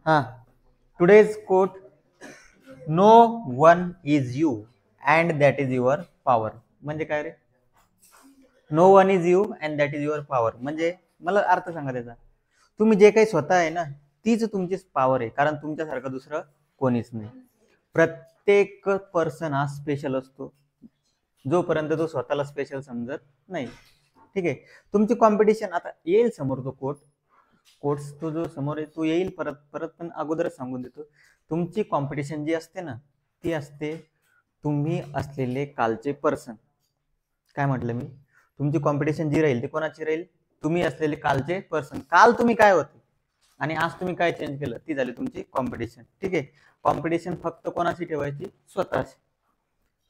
हा today's quote no one is you and that is your power म्हणजे काय रे no one is you and that is your power म्हणजे मला अर्थ सांगा त्याचा तुम्ही जे काही स्वतः आहे ना तीच तुमची पॉवर आहे कारण तुमच्यासारखं दुसरं कोणीच नाही प्रत्येक पर्सन हा स्पेशल असतो जोपर्यंत तो स्वतःला स्पेशल समजत नाही ठीक आहे तुमची कॉम्पिटिशन आता येईल समोर तो कोट्स तो जो समोर आहे तो येईल परत परत पण अगोदरच सांगून देतो तुमची कॉम्पिटिशन जी असते ना ती असते तुम्ही असलेले कालचे पर्सन काय म्हटलं मी तुमची कॉम्पिटिशन जी राहील ती कोणाची राहील तुम्ही असलेले कालचे पर्सन काल तुम्ही काय होते आणि आज तुम्ही काय चेंज केलं ती झाली तुमची कॉम्पिटिशन ठीक आहे कॉम्पिटिशन फक्त कोणाशी ठेवायची स्वतःशी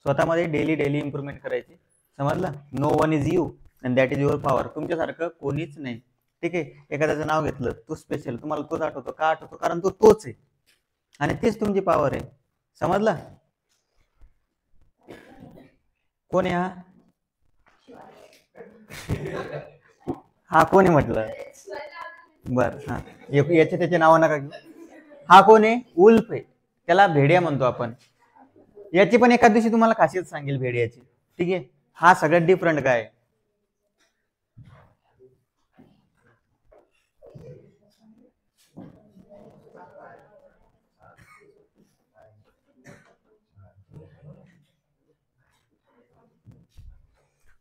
स्वतःमध्ये डेली इम्प्रूव्हमेंट करायची समजलं no one is you and that is your power तुमच्यासारखं कोणीच नाही ठीक आहे एखाद्याचं नाव घेतलं तू स्पेशल तुम्हाला तोच आठवतो का आठवतो कारण तो तोच आहे आणि तीच तुमची पॉवर आहे समजलं कोण आहे हा कोण आहे म्हटलं बर हा याचे त्याचे नाव नका घेऊ हा कोण आहे उल्फ आहे त्याला भेड्या म्हणतो आपण याची पण एका दिवशी तुम्हाला खासियत सांगेल भेड्याची ठीक आहे हा सगळ्यात डिफरंट काय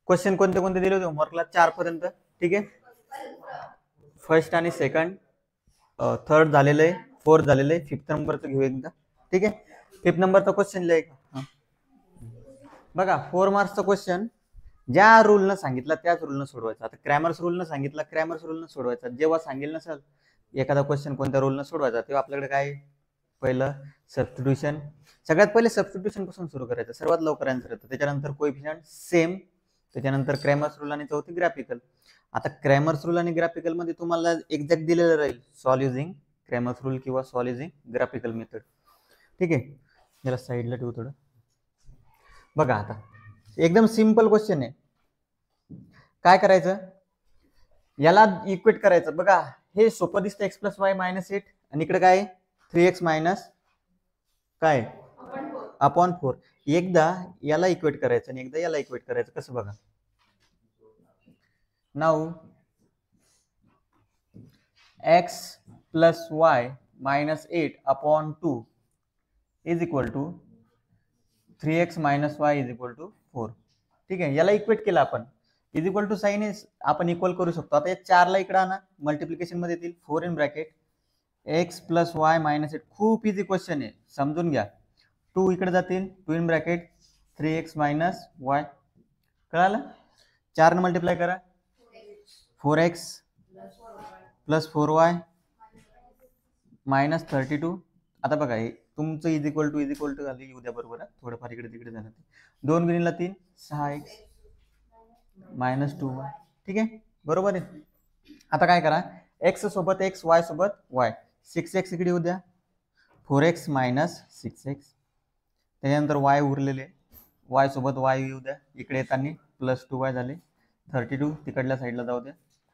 क्वेश्चन कोणते कोणते दिले होते होमवर्कला 4 पर्यंत ठीक आहे फर्स्ट आणि सेकंड थर्ड झालेलं आहे फोर्थ झालेलं आहे फिफ्थ नंबरचं घेऊ एकदा ठीक आहे फिफ्थ नंबरचा क्वेश्चन लिहा बघा 4 मार्क्सचा क्वेश्चन ज्या रूलनं सांगितलं त्याच रूलनं सोडवायचा आता क्रॅमर्स रूलनं सांगितलं क्रॅमर्स रूलनं सोडवायचा जेव्हा सांगेल नसेल एखादा क्वेश्चन कोणत्या रूलनं सोडवायचा तेव्हा आपल्याकडे काय पहिलं सबस्टिट्यूशन सगळ्यात पहिले सबस्टिट्यूशन पासून सुरू करायचं सर्वात लवकर आन्सर येतं त्याच्यानंतर कोएफिशियंट सेम त्याच्यानंतर क्रॅमर्स रूल आणि चौथी ग्राफिकल आता क्रॅमर्स रूल आणि ग्राफिकल मध्ये तुम्हाला एक्झॅक्ट दिलेलं राहील सॉल्व युझिंग क्रॅमर्स रूल किंवा सॉल्व युझिंग ग्राफिकल मेथड ठीक आहे याला साईडला ठेवू थोडं बघा आता एकदम सिंपल क्वेश्चन आहे काय करायचं याला इक्वेट करायचं बघा हे सोपं दिसतं एक्स प्लस वाय मायनस 8 आणि इकडे काय 3x मायनस काय अपॉन 4 एकदा याला इक्वेट करायचं आणि एकदा याला इक्वेट करायचं कसं बघा now x plus y minus 8 upon 2 is equal to 3x minus y is equal to 4 ठीक आहे याला इक्वेट केलं आपण इज इक्वल टू साइन आपण इक्वल करू शकतो आता या 4 ला इकडे आणा मल्टिप्लिकेशन मध्ये येतील 4 in bracket x plus y minus 8 खूप इझी क्वेश्चन आहे समजून घ्या 2 इकडे जातील 2 in bracket 3x minus Y कळालं 4 ने मल्टिप्लाय करा 4x प्लस 4y मायनस 32 आता बघा हे तुमचं इज इक्वल टू झाली उद्या बरोबर थोडंफार इकडे तिकडे झालं 2 गुणिले 3 6x मायनस 2y ठीक आहे बरोबर आहे आता काय करा x सोबत x y सोबत y 6x इकडे येऊ द्या 4x मायनस 6x त्याच्यानंतर y उरलेले y सोबत y येऊ द्या इकडे येताना प्लस 2y झाले 32 तिकडल्या साईडला जाऊ द्या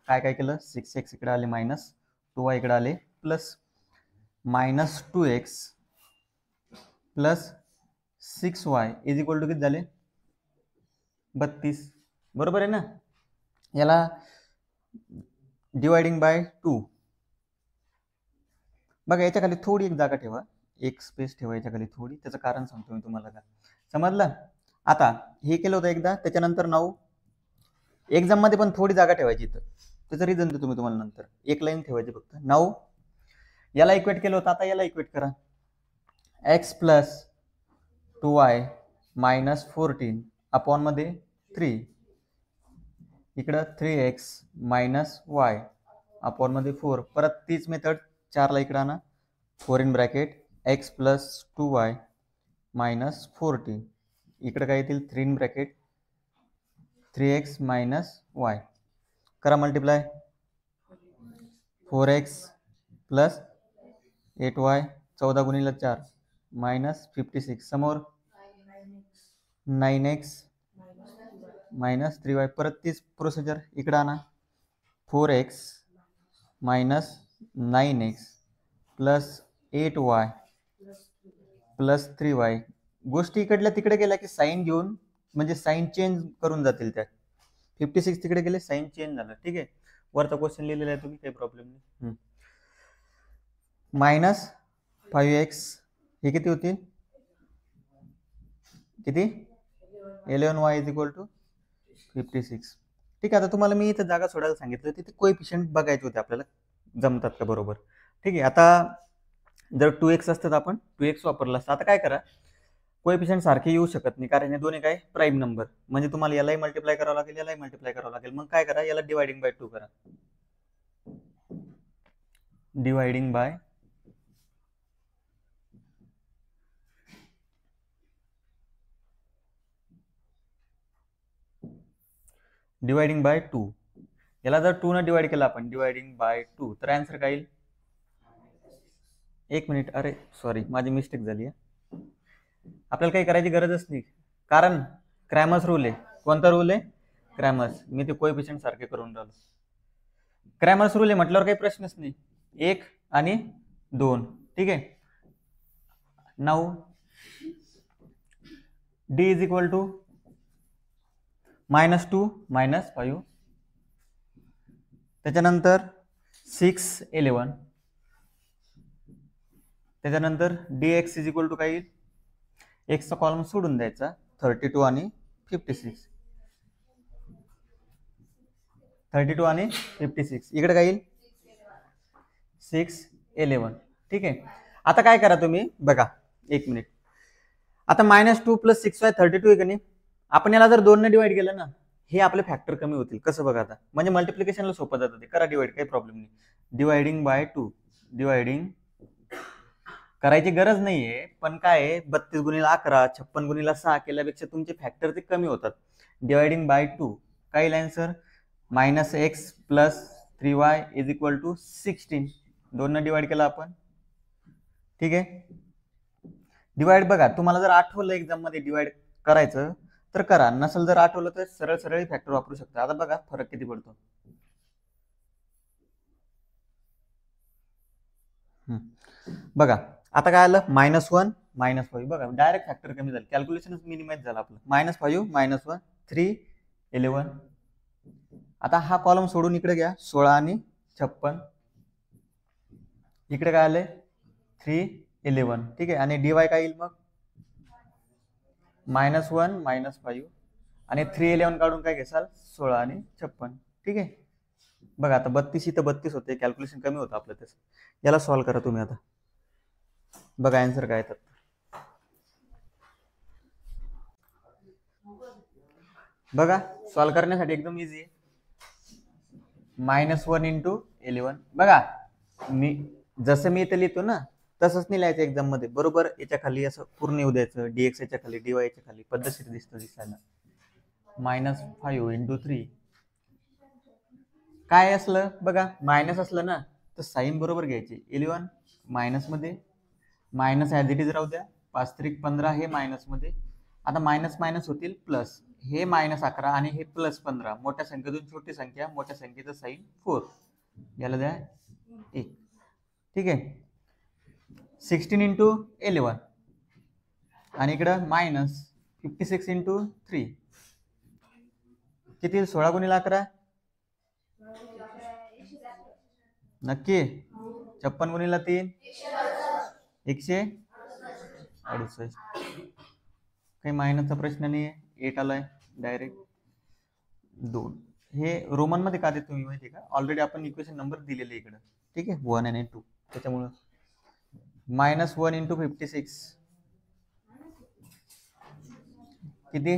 काय काय केलं 6x इकडे आले मायनस 2y इकडे आले plus minus 2x plus 6y is equal to किती झाले 32 बरोबर आहे ना याला डिवायडिंग बाय 2 बघा याच्या खाली थोडी एक जागा ठेवा एक स्पेस ठेवा याच्या खाली थोडी त्याचं कारण सांगतो मी तुम्हाला का समजलं आता हे केलं होतं एकदा त्याच्यानंतर 9 एक्झाम मध्ये पण थोडी जागा ठेवायची इथं त्याचं रिझन देतो मी तुम्हाला नंतर एक लाईन ठेवायची फक्त 9 याला इक्वेट केलं होतं आता याला इक्वेट करा x plus 2y minus 14 upon मध्ये 3 इकडं 3x मायनस वाय अपॉन मध्ये 4 परत तीच मेथड 4 ला इकडं आणा 4 in bracket x plus 2y minus 14 इकडे काय येतील 3 in bracket 3x minus Y करा मल्टिप्लाय 4x प्लस 8y 14 गुणिले 4 मायनस 56 समोर 9x मायनस 3y परत तीच प्रोसिजर इकडे आणा 4x minus 9x plus 8y plus 3y. गोष्टी इकडल्या तिकडे गेल्या की साईन घेऊन म्हणजे साईन चेंज करून जातील त्या. 56 तिकडे गेले, साईन चेंज झालं. ठीक आहे, वरचा क्वेश्चन लिहिलेला आहे तुम्ही, काही प्रॉब्लेम नाही. मायनस 5x हे किती होतील, किती 11y इज इक्वल टू 56. ठीक आहे, आता तुम्हाला मी इथे जागा सोडायला सांगितलं, तिथे कोएफिशियंट बघायचे होते आपल्याला, जमतात का बरोबर. ठीक आहे, आता जर 2x असतात आपण 2x वापरला असता. आता काय करा, कोएफिशियंट सारखे येऊ शकत नाही, कारण हे दोन्ही काय प्राईम नंबर, म्हणजे तुम्हाला यालाही मल्टिप्लाय करावं लागेल, यालाही मल्टिप्लाय करावं लागेल. मग काय करा, याला डिवायडिंग बाय 2 करा. Dividing bye dividing bye 2. याला जर 2 ने डिवाइड केला आपण, डिवायडिंग बाय 2, तर आन्सर काय येईल. एक मिनिट, अरे सॉरी, माझी मिस्टेक झाली आहे. आपल्याला काही करायची गरजच नाही, कारण क्रॅमर्स रूल आहे. कोणता रूल आहे, क्रॅमर्स. मी ते कोएफिशियंट सारखे करून राहिलो. क्रॅमर्स रूल आहे म्हटल्यावर काही प्रश्नच नाही, 1 आणि 2. ठीक आहे, now D is equal to -2 -5, त्याच्यानंतर 6 11, त्याच्यानंतर dx इज इक्वल टू काय येईल, एक्सचा कॉलम सोडून द्यायचा, 32 आणि 56. 32 आणि 56 इकडे काय येईल, 6 11. ठीक आहे, आता काय करा तुम्ही बघा, एक मिनिट. आता -2 + 6y 32 आहे का नाही, आपण याला जर 2 ने डिवाइड केलं ना, हे आपले फॅक्टर कमी होतील. कसं बघा, आता म्हणजे मल्टिप्लिकेशनला सोपं जातं ते, करा डिवाइड, काही प्रॉब्लेम नाही. डिवायडिंग बाय 2, डिवायडिंग करायची गरज नाहीये, पण काय आहे, 32 गुणिला 11, 56 गुणिला 6 केल्यापेक्षा तुमचे फॅक्टर ते कमी होतात. डिवायडिंग बाय 2 काय येईल answer, -x + 3y is equal to 16. 2 ने डिवाइड केला आपण. ठीक आहे, डिवाइड बघा, तुम्हाला जर आठवलं एक्झाम मध्ये डिवाइड करायचं तर करा, नसेल जर आठवलं तर सरळ सरळ फॅक्टर वापरू शकता. आता बघा फरक किती पडतो. बघा आता काय आलं, -1 -5. बघा डायरेक्ट फॅक्टर कमी झालं, कॅल्क्युलेशनच मिनिमाइज झालं आपलं. -5 -1 3 11. आता हा कॉलम सोडून इकडे घ्या, 16 आणि 56. इकडे काय आलंय, 3 11. ठीक आहे, आणि dy काय येईल मग, -1 -5 आणि 3 11 काढून काय घेसाल, 16 आणि 56. ठीक आहे, बघा आता 32 इथं 32 होते, कॅल्क्युलेशन कमी होतं आपलं तसं. याला सॉल्व्ह करा तुम्ही. आता बघा आन्सर काय येतात. बघा सॉल्व्ह करण्यासाठी एकदम इझी आहे. -1 × 11. बघा मी जसं मी इथे लिहितो ना, तसंच नाही लिहायचं एक्झाम मध्ये, बरोबर याच्या खाली असं पूर्ण येऊ द्यायचं, dx याच्या खाली, dy याच्या खाली, पद्धतशीर दिसतं दिसायला. -5 × 3 काय असलं बघा, मायनस असलं ना तर साईन बरोबर घ्यायची. 11 मायनस मध्ये, मायनस ॲज इट इज राहू द्या, 5 त्रिक 15 हे मायनस मध्ये. आता मायनस मायनस होतील प्लस, हे -11 आणि हे +15. मोठ्या संख्येतून छोटी संख्या, मोठ्या संख्येचं साईन 4, याला द्या 1. ठीक आहे, 16 × 11 आणि इकडं -56 × 3 किती, 16 गुणिले 11 नक्की, 56 गुणिले 3 168. काही मायनसचा प्रश्न नाही आहे, 8 आलाय डायरेक्ट. 2 हे रोमन मध्ये का देतो तुम्ही माहिती का, ऑलरेडी आपण इक्वेशन नंबर दिलेले इकडे. ठीक आहे, 1 आणि 2, त्याच्यामुळं -1 × 56 किती,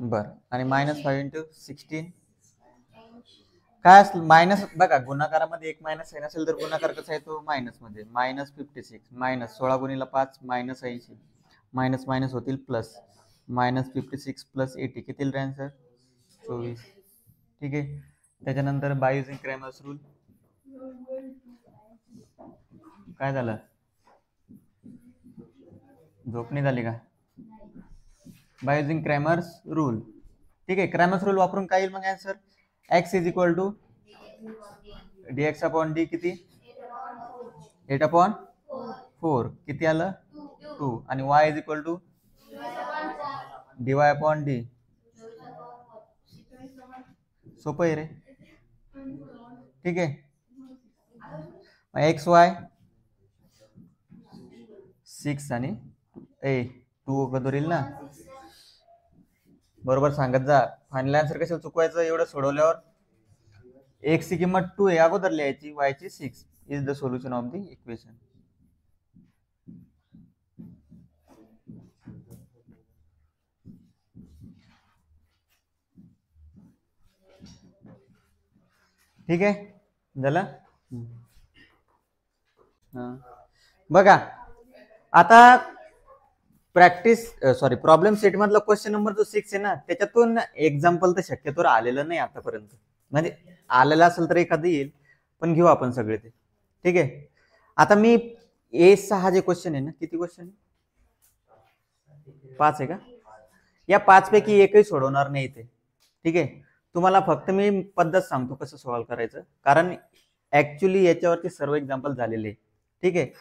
बर, आणि -5 × 16 काय असलं, मायनस. बघा गुणाकारामध्ये एक मायनस आहे, नसेल तर गुणाकार कसा येतो, मायनस मध्ये. -56 -16 गुणिले 5 -80, मायनस मायनस होतील प्लस, -56 + 80 किती येईल आन्सर, 24. ठीक आहे, त्याच्यानंतर बाय युजिंग क्रॅमर्स रूल काय झालं, झोपणी झाली का, बाय युजिंग क्रॅमर्स रूल. ठीक आहे, क्रॅमर्स रूल वापरून काय येईल मग answer, x is equal to dx/d किती, 8/4 किती आलं 2 आणि y is equal to dy/d. सोपं आहे रे. ठीक आहे. एक्स वाय 6 आणि 2 कधी येईल ना. बरोबर सांगत जा. फायनल आन्सर कशाला चुकवायचं. एवढं सोडवल्यावर एक्स ची किंमत 2 आहे अगोदर लिहायची, y ची 6 is the solution of the equation. ठीक आहे झालं. बघा आता प्रॉब्लेम सेट मधला क्वेश्चन नंबर जो 6 आहे ना, त्याच्यातून एक्झाम्पल तर शक्यतोवर आलेलं नाही आतापर्यंत. म्हणजे आलेलं असेल तर एखादं येईल, पण घेऊ आपण सगळे ते. ठीक आहे. आता मी A6 जे क्वेश्चन आहे ना, किती क्वेश्चन आहे 5 आहे का. या 5 पैकी एकही सोडवणार नाही ते. ठीक आहे. तुम्हाला फक्त मी पद्धत सांगतो कसं सॉल्व्ह करायचं, कारण ऍक्च्युली याच्यावरती सर्व एक्झाम्पल झालेले. ठीक आहे.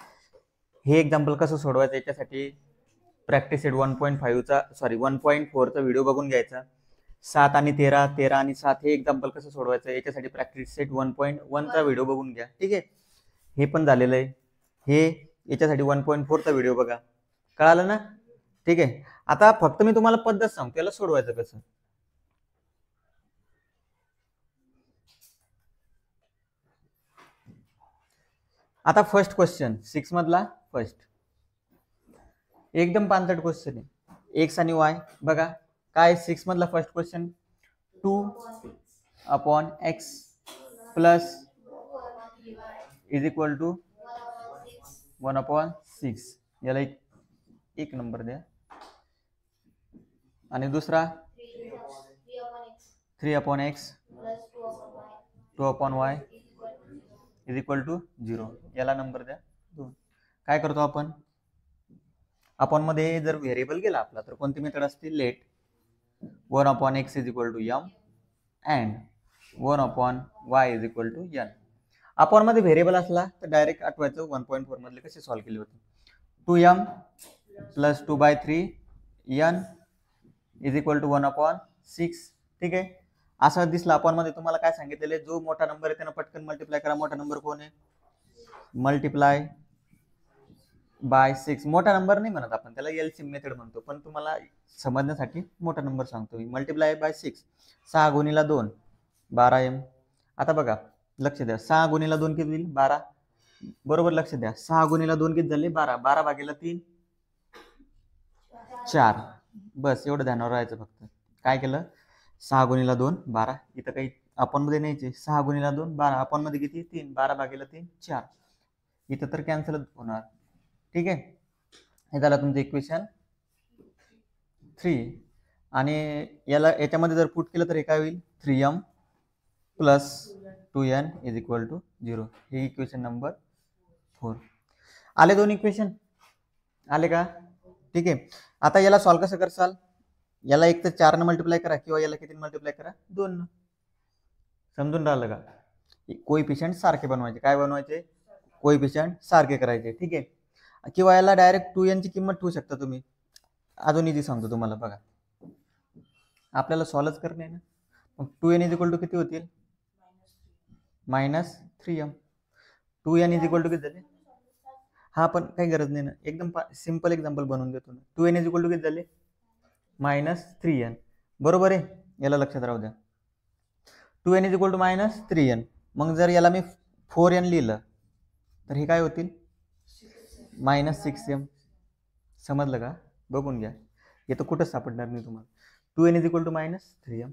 हे एक्झाम्पल कसं सोडवायचं याच्यासाठी प्रॅक्टिस सेट 1.4चा व्हिडिओ बघून घ्यायचा. 7 आणि 13, 13 आणि 7 हे एक्झाम्पल कसं सोडवायचं याच्यासाठी प्रॅक्टिस सेट 1.1चा व्हिडिओ बघून घ्या. ठीक आहे. हे पण झालेलं आहे. हे याच्यासाठी 1.4चा व्हिडिओ बघा. कळालं ना. ठीक आहे. आता फक्त मी तुम्हाला पद्धत सांगतो याला सोडवायचं कसं. आता फर्स्ट क्वेश्चन 6 मधला फर्स्ट एकदम पांचट क्वेश्चन आहे. एक्स आणि वाय बघा काय. 6 मधला first question 2/x plus is equal to 1/6. याला एक नंबर द्या. आणि दुसरा 3/x 2/y is equal to 0. याला नंबर द्या 2. काय करतो आपण. आपण मध्ये जर व्हेरिएबल गेला आपला तर कोणती मेथड असते. Let 1/x is equal to m and 1/y is equal to n. आपण मध्ये व्हेरिएबल असला तर डायरेक्ट आठवायचं 1.4 मधले कसे सॉल्व्ह केले होते. 2m plus 2/3 n is equal to 1/6. ठीक आहे. असं दिसलं आपण मध्ये तुम्हाला काय सांगितलेलं, जो मोठा नंबर आहे त्यानं पटकन मल्टिप्लाय करा. मोठा नंबर कोण आहे. Multiply by 6. मोठा नंबर नाही म्हणत आपण, त्याला एलसीएम मेथड म्हणतो, पण तुम्हाला समजण्यासाठी मोठा नंबर सांगतो मी. Multiply by 6. 6 गुणिला 2 12m. आता बघा लक्ष द्या. 6 गुणिला 2 किती होईल 12. बरोबर लक्ष द्या. 6 गुणिला 2 किती झाले 12. 12 भागीला 3 4. बस एवढं ध्यानावर राहायचं फक्त. काय केलं 6 गुणिला 2 12. इथं काही आपण मध्ये न्यायचे. 6 गुणिला 2 12. आपण मध्ये किती 3. 12 भागीला 3 4. इथं तर कॅन्सल होणार. ठीक आहे. हे झालं तुमचं इक्वेशन 3. आणि याला याच्यामध्ये जर पुट केलं तर हे काय होईल 3m plus 2n is equal to 0. हे इक्वेशन नंबर 4. आले दोन इक्वेशन आले का. ठीक आहे. आता याला सॉल्व्ह कसं करसाल. याला एक तर 4 न मल्टिप्लाय करा किंवा याला किती मल्टिप्लाय करा 2 न. समजून राहिलं का. कोइफिशियंट सारखे बनवायचे. काय बनवायचे कोइफिशियंट सारखे करायचे. ठीक आहे. किंवा याला डायरेक्ट 2n ची किंमत ठेवू शकता तुम्ही. अजून इझी सांगतो तुम्हाला बघा. आपल्याला सॉल्व्हच करणे आहे ना. मग 2n इज इक्वल टू किती होतील -3m. 2n is equal to किती झाले. हा पण काही गरज नाही ना. एकदम सिंपल एक्झाम्पल बनवून देतो ना. 2n इज इक्वल टू किती झाले -3n. बरोबर आहे. याला लक्षात राहू द्या. 2n is equal to -3n. मग जर याला मी 4n लिहिलं तर हे काय होतील -6m. समजलं का. बघून घ्या. हे तर कुठंच सापडणार नाही तुम्हाला. 2n is equal to -3m.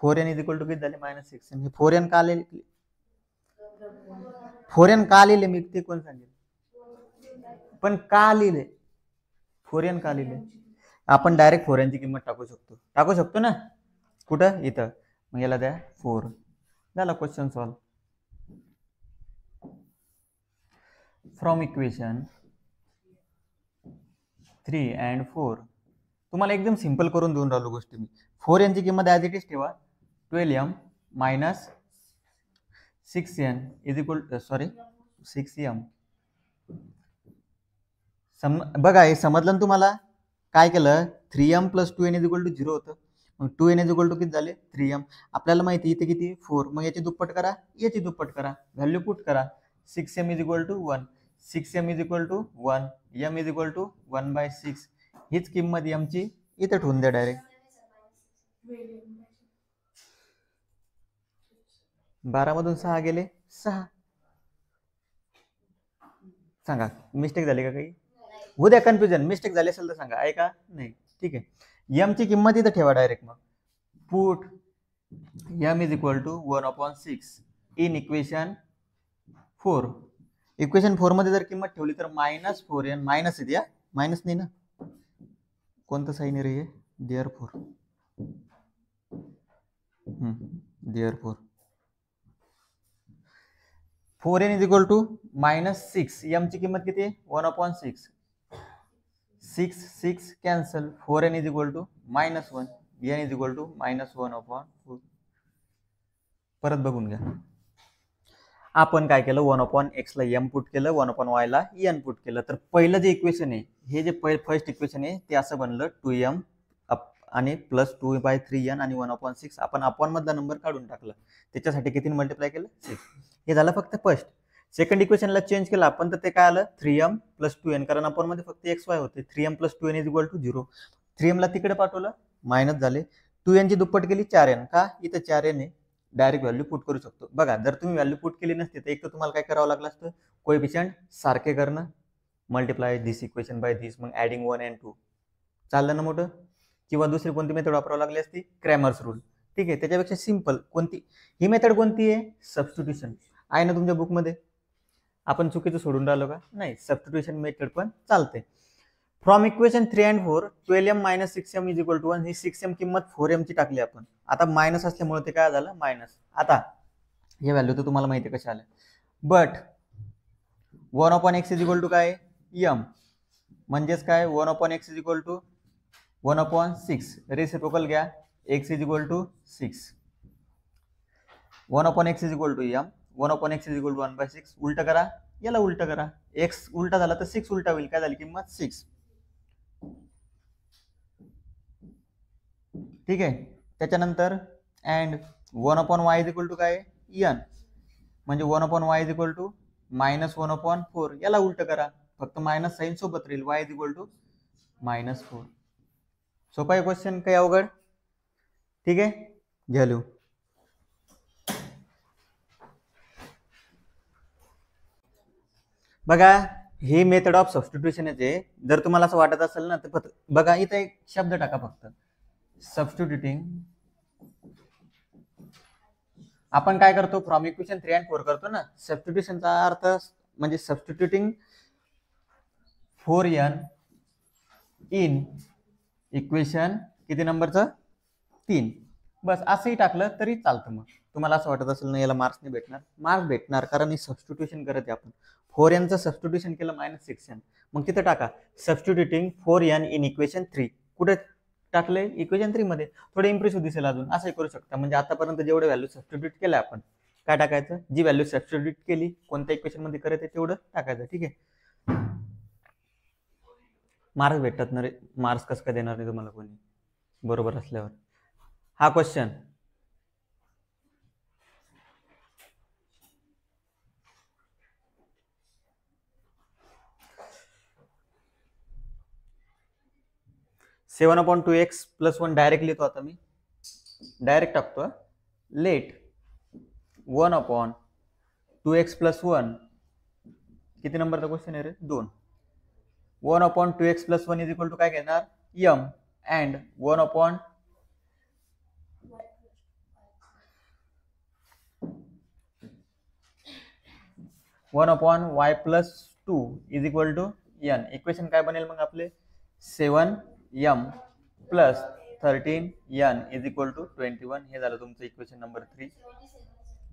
4n is equal to किती झाले -6m. हे 4n का लिहिले. 4n का लिहिले मी ते कोण सांगेल. पण का लिहिले 4n का लिहिले. आपण डायरेक्ट 4n ची किंमत टाकू शकतो ना. कुठं इथं. मग याला द्या 4. झाला question solve. From equation 3 and 4 तुम्हाला एकदम सिंपल करून देऊन राहिलो गोष्टी मी. 4n ची किंमत ॲज इट इज ठेवा. 12m - 6n is equal 6m बघा हे समजलं ना तुम्हाला. काय केलं, 3m + 2n = 0 होतं. मग 2n = किती झाले, 3m. आपल्याला माहिती इथे किती 4, मग याची दुप्पट करा, याची दुप्पट करा, व्हॅल्यू पुट करा. 6m = 1, 6m = 1, m = 1/6. हीच किंमत m ची इथे ठेवून द्या डायरेक्ट. 12 मधून 6 गेले 6. सांगा मिस्टेक झाली का काही, उद्या कन्फ्युजन, मिस्टेक झाली असेल तर सांगा, आहे का नाही. ठीक आहे, m ची किंमत इथं ठेवा डायरेक्ट. मग put m = 1/6 in equation 4. Equation 4 मध्ये जर किंमत ठेवली तर -4n, मायनस आहे या, मायनस नाही ना, कोणतं साईन आहे रे हे, देअरफॉर. Therefore 4n = -6. m ची किंमत किती आहे, 1/6. 6 6 कॅन्सल. 4n = -1, n = -1/4. परत बघून घ्या. आपण काय केलं, 1/x ला m पुट केलं, 1/y ला n पुट केलं. तर पहिलं जे इक्वेशन आहे, हे जे फर्स्ट इक्वेशन आहे ते असं बनलं, 2m आणि प्लस 2/3n आणि 1/6. आपण अपॉन मधला नंबर काढून टाकला, त्याच्यासाठी किती मल्टिप्लाय केलं, 6. हे झालं फक्त फर्स्ट. सेकंड इक्वेशनला चेंज केलं आपण, तर ते काय आलं, 3m + 2n, कारण अपॉन मध्ये फक्त xy होते. 3m + 2n = 0. 3m ला तिकडे पाठवलं, मायनस झाले. 2n ची दुप्पट केली, 4n. का, इथं 4n आहे, डायरेक्ट व्हॅल्यू पुट करू शकतो. बघा, जर तुम्ही व्हॅल्यू पुट केली नसती तर एक तर तुम्हाला काय करावं लागलं असतं, कोएफिशियंट सारखे करणं, multiply this equation by this, मग ऍडिंग 1 and 2. चाललं ना मोठं. किंवा दुसरी कोणती मेथड वापरावी लागली असती, क्रॅमर्स रूल. ठीक आहे, त्याच्यापेक्षा सिंपल कोणती, ही मेथड कोणती आहे, सबस्टिट्यूशन आहे ना तुमच्या बुकमध्ये. आपण चुकीचं सोडून राहिलो का, नाही, सबस्टिट्यूशन मेथड पण चालते. From equation 3 and 4, 12m - 6m = 1. He 6m किंमत 4m ची टाकली आपण. आता मायनस असल्यामुळे ते काय झालं, मायनस. आता हे व्हॅल्यू तर तुम्हाला माहिती कशा आल्या, बट 1/x = काय, m, म्हणजेच काय, 1/x = 1/6. रेसिप्रोकल घ्या, x = 6. 1/x = m, 1/x = 1/6. उलट करा, याला उलट करा, x उलटा झाला तर 6 उलटा होईल, काय झाली किंमत, 6. ठीक आहे, त्याच्यानंतर अँड 1/y = काय, n, म्हणजे 1/y = -1/4. याला उलट करा, फक्त मायनस साईन सोबत राहील, y = -4. सोपा आहे क्वेश्चन, काही अवघड. ठीक आहे, घ्या लिहू. बघा, हे मेथड ऑफ सबस्टिट्यूशन आहे. जर तुम्हाला असं वाटत असेल ना, तर बघा इथे एक शब्द टाका फक्त, सबस्टिट्यूटिंग. आपण काय करतो, फ्रॉम इक्वेशन 3 and 4 करतो ना. सबस्टिट्यूशनचा अर्थ म्हणजे सबस्टिट्यूटिंग 4n इन इक्वेशन किती नंबरचं, 3. बस असंही टाकलं तरी चालतं. मग तुम्हाला असं वाटत असेल ना याला मार्क्स नाही भेटणार, मार्क्स भेटणार, कारण हे सबस्टिट्यूशन करत आहे आपण. 4n चं सबस्टिट्यूशन केलं, -6n. मग तिथं टाका सबस्टिट्यूटिंग 4n इन इक्वेशन 3. कुठे टाकले, इक्वेशन 3 मध्ये. थोडे इम्प्रेसिव्ह दिसेल अजून, असंही करू शकता. म्हणजे आतापर्यंत जेवढे व्हॅल्यू सबस्टिट्यूट केल्या आपण, काय टाकायचं, जी व्हॅल्यू सबस्टिट्यूट केली कोणत्या इक्वेशन मध्ये करत आहे तेवढं टाकायचं. ठीक आहे, मार्क्स भेटतात ना रे, मार्क्स कसं काय देणार नाही तुम्हाला कोणी, बरोबर असल्यावर. हा क्वेश्चन (7/2x + 1) डायरेक्ट लिहितो. आता मी डायरेक्ट टाकतो, लेट 1/2x + 1. किती नंबरचा क्वेश्चन आहे रे, 2. 1/2x + 1 = काय घेणार, m, and 1/1/y + 2 = n. Equation काय बनेल मग आपले, 7m + 13n = 21. हे झालं तुमचं इक्वेशन नंबर 3,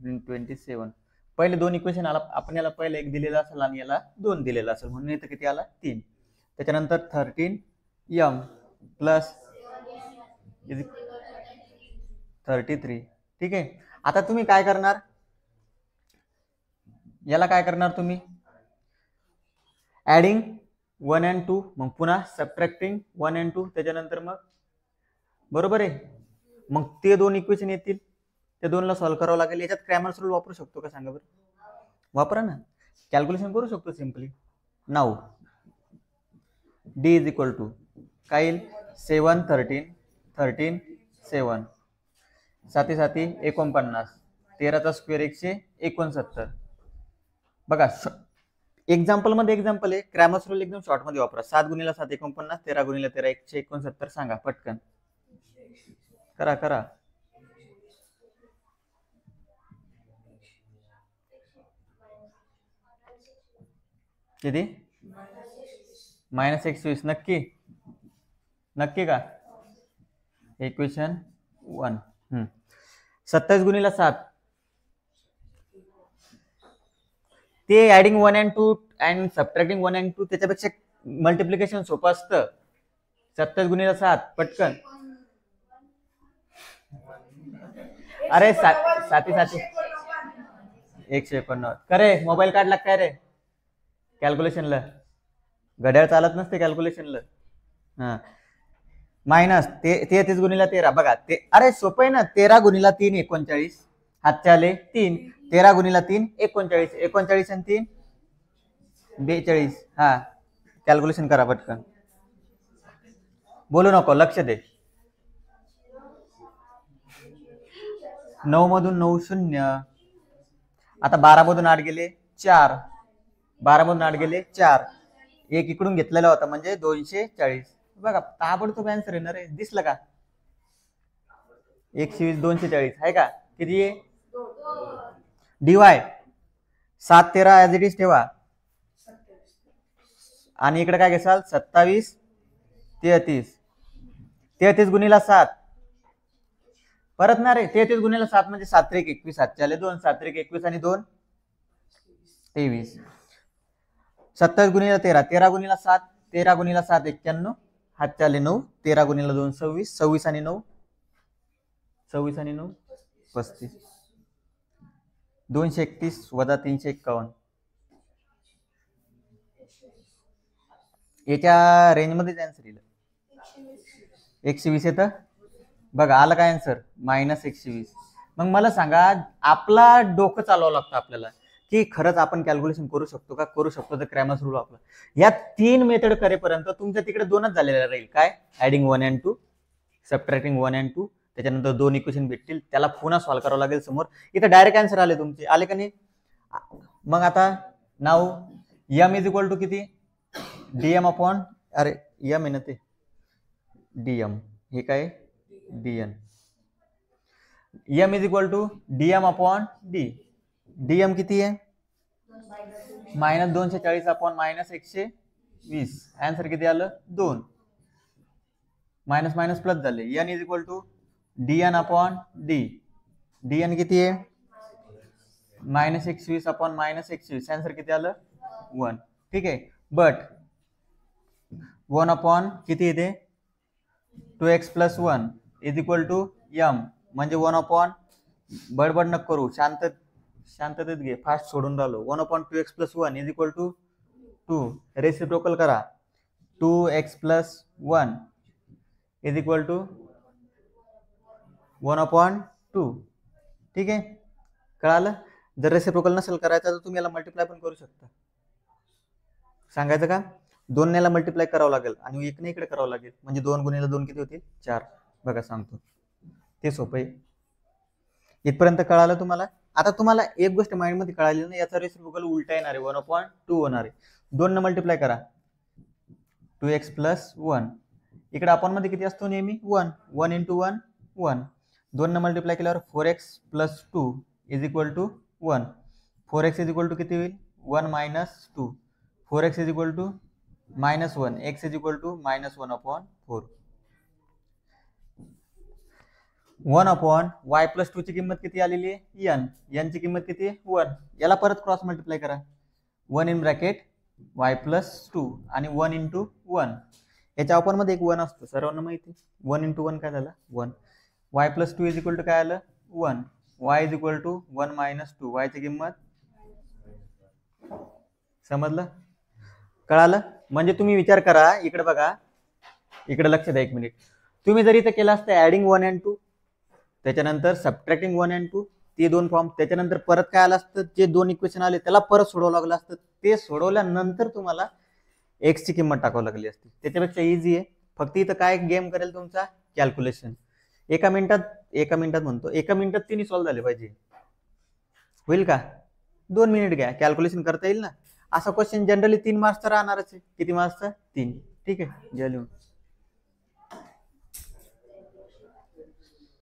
27. पहिले दोन इक्वेशन आला, आपण याला पहिले एक दिलेला असेल आणि याला 2 दिलेला असेल, म्हणून इथं किती आला, 3. त्याच्यानंतर 13m + 33. ठीक आहे, आता तुम्ही काय करणार, याला काय करणार तुम्ही, ऍडिंग 1 and 2, मग पुन्हा सबट्रॅक्टिंग 1 and 2, त्याच्यानंतर मग बरोबर आहे, मग ते दोन इक्वेशन येतील, ते दोनला सॉल्व्ह करावं लागेल. याच्यात क्रॅमर्स रूल वापरू शकतो का सांगा बरं? वापरा ना, कॅल्क्युलेशन करू शकतो simply. Now D is equal to काय येईल? 7 13 13 7 साती साती 49, 13चा स्क्वेअर 169. बघा एक्झाम्पल मध्ये एक्झाम्पल आहे, क्रॅमर्स रूल एकदम शॉर्ट मध्ये वापरा. 7 गुणिला 7 49, 13 गुणिला 13 169. सांगा पटकन, करा करा. किती? -21. नक्की नक्की का? इक्वेशन 1. 27 गुणिला 7, ते adding 1 and 2 and subtracting 1 and 2 त्याच्यापेक्षा मल्टिप्लिकेशन सोपं असतं. 27 गुणिला 7 पटकन. अरे साती साती 189. करे मोबाईल काढला काय रे कॅल्क्युलेशनला? घड्याळ चालत नसते कॅल्क्युलेशनला. हा मायनस 33 गुणिला 13. बघा ते अरे सोपं आहे ना. 13 गुणिला 3 39, हातचे आले 3. 13 गुणिला 3 39, 39 आणि 3 42. हा कॅल्क्युलेशन करा पटकन, बोलू नको, लक्ष दे. 9 मधून 9 शून्य. आता 12 मधून 8 गेले 4, 12 मधून 8 गेले 4, एक इकडून घेतलेला होता म्हणजे 240. बघा ताबडतोब आन्सर येणार आहे. दिसलं का? 120 240 आहे का? किती आहे? डीवाय 7 13 ऍज इट इज ठेवा, आणि इकडे काय घेसाल? 27 33. 33 गुणिला 7 परत ना रे, 33 गुणिला 7 म्हणजे 7 3 21, 7 आले 2, 7 3 21 आणि 2 23. 27 गुणिला 13, 13 गुणिला 7, 13 गुणिला 7 91, हातचे आले 9, 13 गुणिला 2 26, 26 आणि 9 35. 231 वजा 351. याच्या रेंज मध्ये आन्सर येईल. 120 येतं. बघा आलं काय आन्सर? -120. मग मला सांगा, आपला डोकं चालवावं लागतं आपल्याला की खरंच आपण कॅल्क्युलेशन करू शकतो का? करू शकतो तर क्रॅमर्स रूल वापरा. या 3 मेथड करेपर्यंत तुमच्या तिकडे 2च झालेले राहील. काय? ऍडिंग 1 and 2, सबट्रॅक्टिंग 1 and 2, त्याच्यानंतर 2 इक्वेशन भेटतील, त्याला पुन्हा सॉल्व्ह करावं लागेल समोर. इथं डायरेक्ट आन्सर आले तुमचे, आले का नाही? मग आता नाव m इज इक्वल टू किती? dm अपॉन, अरे m आहे ना ते, dm हे काय? dn. m is equal to dm upon d. dm किती आहे? -240 अपॉन -120. आन्सर किती आलं? 2. मायनस मायनस प्लस झाले. n is equal to dn upon d. dn किती आहे? -120 अपॉन -120. आन्सर किती आलं? 1. ठीक आहे. बट 1 अपॉन किती येते? 2x + 1 is equal to m, म्हणजे 1 अपॉन, बडबड नको करू, शांततेत घे, फास्ट सोडून राहिलो. 1 upon 2x + 1 is equal to 2. Reciprocal करा. 2x + 1 is equal to 1 upon 2. ठीक आहे, कळालं? जर रेसिप्रोकल नसेल करायचं तर तुम्ही याला मल्टिप्लाय पण करू शकता. सांगायचं का? 2 याला मल्टिप्लाय करावं लागेल आणि 1 ने इकडे करावं लागेल, म्हणजे 2 गुणिले 2 किती होतील? 4. बघा सांगतो, ते सोपं आहे. इथपर्यंत कळालं तुम्हाला? आता तुम्हाला एक गोष्ट माइंड मध्ये कळाली ना, याचा रेसिप्रोकल उलटा येणार आहे, 1/2 होणार आहे. 2 ने मल्टिप्लाय करा, 2x + 1. इकडे आपण मध्ये किती असतो नेहमी? 1. 1 × 1 1. 2 ने मल्टिप्लाय केल्यावर 4x + 2 is equal to 1. 4x is equal to किती होईल? 1 - 2. 4x is equal to -1. x is equal to -1/4. 1 upon y + 2 ची किंमत किती आलेली आहे? n. n ची किंमत किती आहे? 1. याला परत क्रॉस मल्टिप्लाय करा. 1 इन ब्रॅकेट y + 2 आणि 1 × 1. याच्या आपण मध्ये एक 1 असतो, सर्वांना माहिती. 1 × 1 काय झालं? 1. y + 2 इज इक्वल टू काय आलं? 1. y is equal to 1 - 2. y ची किंमत समजलं? कळालं? म्हणजे तुम्ही विचार करा, इकडे बघा, इकडे लक्ष द्या एक मिनिट. तुम्ही जर इथं केलं असतं ऍडिंग 1 and 2, त्याच्यानंतर सबट्रॅक्टिंग 1 and 2, ते दोन फॉर्म, त्याच्यानंतर परत काय आलं असतं, जे दोन इक्वेशन आले त्याला परत सोडवावं लागलं असतं. ते सोडवल्यानंतर तुम्हाला एक्स ची किंमत टाकावी लागली असती. त्याच्यापेक्षा इझी आहे. फक्त इथं काय गेम करेल तुमचा कॅल्क्युलेशन. एका मिनिटात म्हणतो, एका मिनिटात तिन्ही सॉल्व्ह झाले पाहिजे. होईल का? 2 मिनिट घ्या, कॅल्क्युलेशन करता येईल ना. असा क्वेश्चन जनरली 3 मार्क्सचा राहणारच आहे. किती मार्क्सचा? 3. ठीक आहे, घ्या लिहून.